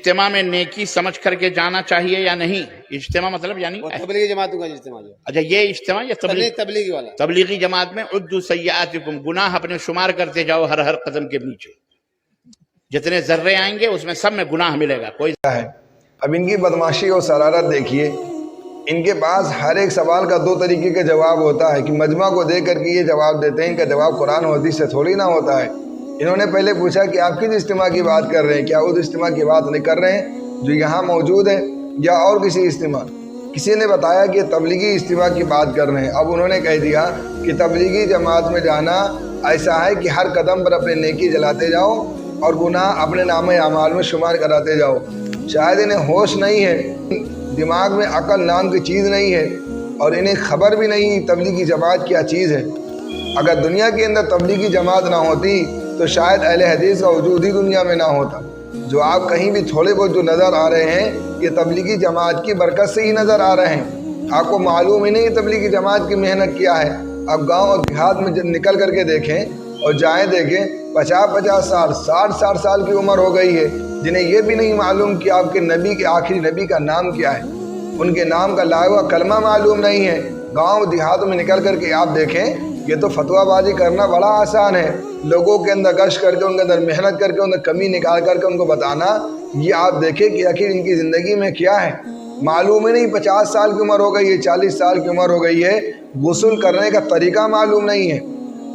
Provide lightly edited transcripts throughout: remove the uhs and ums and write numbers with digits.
اجتماع میں نیکی سمجھ کر کے جانا چاہیے یا نہیں؟ اجتماع مطلب یعنی تبلیغی جماعتوں کا اجتماع جو اچھا یہ اجتماع یا تبلیغی والا تبلیغی جماعت میں عدوا سیئاتکم، گناہ اپنے شمار کرتے جاؤ ہر قدم کے نیچے، جتنے ذرے آئیں گے اس میں سب میں گناہ ملے گا کوئی ہے۔ اب ان کی بدماشی اور شرارت دیکھیے، ان کے پاس ہر ایک سوال کا دو طریقے کا جواب ہوتا ہے کہ مجمع کو دے کر کے یہ جواب دیتے ہیں، ان کا جواب قرآن و حدیث سے تھوڑی نہ ہوتا ہے۔ انہوں نے پہلے پوچھا کہ آپ کس اجتماع کی بات کر رہے ہیں، کیا اس اجتماع کی بات نہیں کر رہے ہیں جو یہاں موجود ہے یا اور کسی اجتماع؟ کسی نے بتایا کہ تبلیغی اجتماع کی بات کر رہے ہیں۔ اب انہوں نے کہہ دیا کہ تبلیغی جماعت میں جانا ایسا ہے کہ ہر قدم پر اپنے نیکی جلاتے جاؤ اور گناہ اپنے نامہ اعمال میں شمار کراتے جاؤ۔ شاید انہیں ہوش نہیں ہے، دماغ میں عقل نام کی چیز نہیں ہے، اور انہیں خبر بھی نہیں تبلیغی جماعت کیا چیز ہے۔ اگر دنیا کے اندر تبلیغی جماعت نہ ہوتی تو شاید اہل حدیث کا وجود ہی دنیا میں نہ ہوتا۔ جو آپ کہیں بھی تھوڑے بہت جو نظر آ رہے ہیں یہ تبلیغی جماعت کی برکت سے ہی نظر آ رہے ہیں۔ آپ کو معلوم ہی نہیں تبلیغی جماعت کی محنت کیا ہے۔ آپ گاؤں اور دیہات میں نکل کر کے دیکھیں اور جائیں دیکھیں، 50 سال 60 سال کی عمر ہو گئی ہے، جنہیں یہ بھی نہیں معلوم کہ آپ کے نبی کے آخری نبی کا نام کیا ہے، ان کے نام کا لاوا کلمہ معلوم نہیں ہے۔ گاؤں دیہاتوں میں نکل کر کے آپ دیکھیں، یہ تو فتویٰ بازی کرنا بڑا آسان ہے، لوگوں کے اندر گشت کر کے ان کے اندر محنت کر کے ان کی کمی نکال کر کے ان کو بتانا۔ یہ آپ دیکھیں کہ آخر ان کی زندگی میں کیا ہے، معلوم ہی نہیں۔ 50 سال کی عمر ہو گئی ہے، 40 سال کی عمر ہو گئی ہے، غسل کرنے کا طریقہ معلوم نہیں ہے۔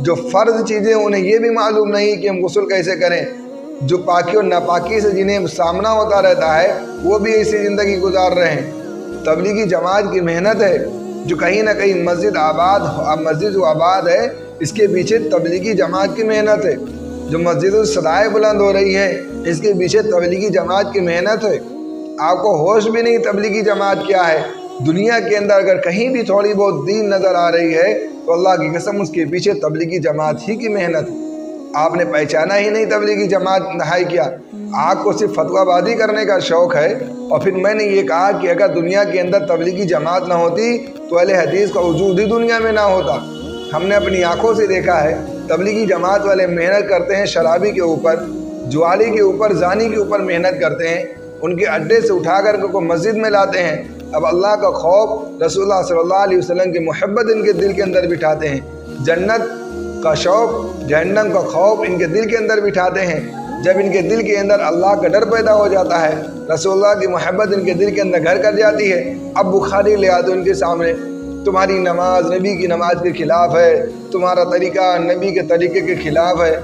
جو فرض چیزیں انہیں یہ بھی معلوم نہیں کہ ہم غسل کیسے کریں۔ جو پاکی اور ناپاکی سے جنہیں سامنا ہوتا رہتا ہے وہ بھی ایسی زندگی گزار رہے ہیں۔ تبلیغی جماعت کی محنت ہے جو کہیں نہ کہیں مسجد آباد ہے، اس کے پیچھے تبلیغی جماعت کی محنت ہے۔ جو مسجد صدائے بلند ہو رہی ہے اس کے پیچھے تبلیغی جماعت کی محنت ہے۔ آپ کو ہوش بھی نہیں تبلیغی جماعت کیا ہے۔ دنیا کے اندر اگر کہیں بھی تھوڑی بہت دین نظر آ رہی ہے تو اللہ کی قسم اس کے پیچھے تبلیغی جماعت ہی کی محنت ہے۔ آپ نے پہچانا ہی نہیں تبلیغی جماعت نہائی کیا، آپ کو صرف فتویٰ بازی کرنے کا شوق ہے۔ اور پھر میں نے یہ کہا کہ اگر دنیا کے اندر تبلیغی جماعت نہ ہوتی تو اہل حدیث کا وجود ہی دنیا میں نہ ہوتا۔ ہم نے اپنی آنکھوں سے دیکھا ہے تبلیغی جماعت والے محنت کرتے ہیں شرابی کے اوپر، جوالی کے اوپر، زانی کے اوپر محنت کرتے ہیں، ان کے اڈے سے اٹھا کر کو مسجد میں لاتے ہیں۔ اب اللہ کا خوف، رسول اللہ صلی اللہ علیہ وسلم کی محبت ان کے دل کے اندر بٹھاتے ہیں، جنت کا شوق، جہنم کا خوف ان کے دل کے اندر بٹھاتے ہیں۔ جب ان کے دل کے اندر اللہ کا ڈر پیدا ہو جاتا ہے، رسول اللہ کی محبت ان کے دل کے اندر گھر کر جاتی ہے، اب بخاری لے آتے ان کے سامنے، تمہاری نماز نبی کی نماز کے خلاف ہے، تمہارا طریقہ نبی کے طریقے کے خلاف ہے۔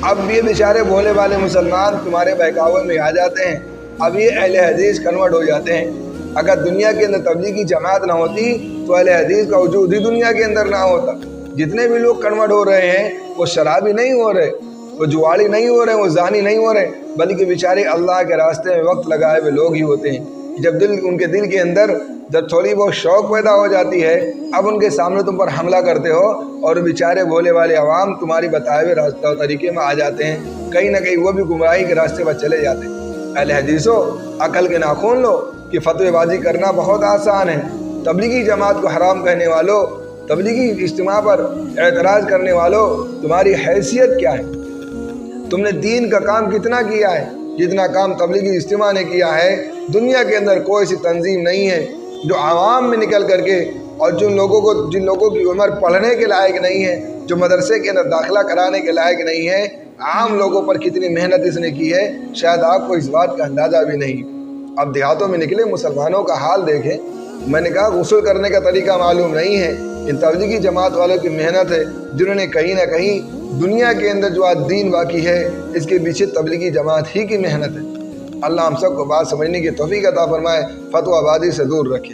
اب یہ بیچارے بھولے والے مسلمان تمہارے بہکاوے میں آ جاتے ہیں، اب یہ اہل حدیث کنورٹ ہو جاتے ہیں۔ اگر دنیا کے اندر تبلیغی جماعت نہ ہوتی تو اہل حدیث کا وجود ہی دنیا کے اندر نہ ہوتا۔ جتنے بھی لوگ کنورٹ ہو رہے ہیں وہ شرابی نہیں ہو رہے، وہ جواڑی نہیں ہو رہے، وہ زانی نہیں ہو رہے، بلکہ بیچارے اللہ کے راستے میں وقت لگائے ہوئے لوگ ہی ہوتے ہیں۔ جب ان کے دل کے اندر جب تھوڑی بہت شوق پیدا ہو جاتی ہے، اب ان کے سامنے تم پر حملہ کرتے ہو اور بیچارے بھولے والے عوام تمہاری بتائے ہوئے راستہ و طریقے میں آ جاتے ہیں، کہیں نہ کہیں وہ بھی گمراہی کے راستے پر چلے جاتے ہیں۔ اہل حدیثوں، عقل کے ناخن لو کہ فتوی بازی کرنا بہت آسان ہے۔ تبلیغی جماعت کو حرام کہنے والوں، تبلیغی اجتماع پر اعتراض کرنے والوں، تمہاری حیثیت کیا ہے؟ تم نے دین کا کام کتنا کیا ہے؟ جتنا کام تبلیغی اجتماع نے کیا ہے۔ دنیا کے اندر کوئی سی تنظیم نہیں ہے جو عوام میں نکل کر کے، اور جن لوگوں کی عمر پڑھنے کے لائق نہیں ہے، جو مدرسے کے اندر داخلہ کرانے کے لائق نہیں ہے، عام لوگوں پر کتنی محنت اس نے کی ہے، شاید آپ کو اس بات کا اندازہ بھی نہیں۔ اب دیہاتوں میں نکلے مسلمانوں کا حال دیکھیں۔ میں نے کہا غسل کرنے کا طریقہ معلوم نہیں ہے، ان تبلیغی جماعت والوں کی محنت ہے جنہوں نے کہیں نہ کہیں دنیا کے اندر جو آج دین باقی ہے اس کے پیچھے تبلیغی جماعت ہی کی محنت ہے۔ اللہ ہم سب کو بات سمجھنے کی توفیق عطا فرمائے، فتویٰ بازی سے دور رکھے۔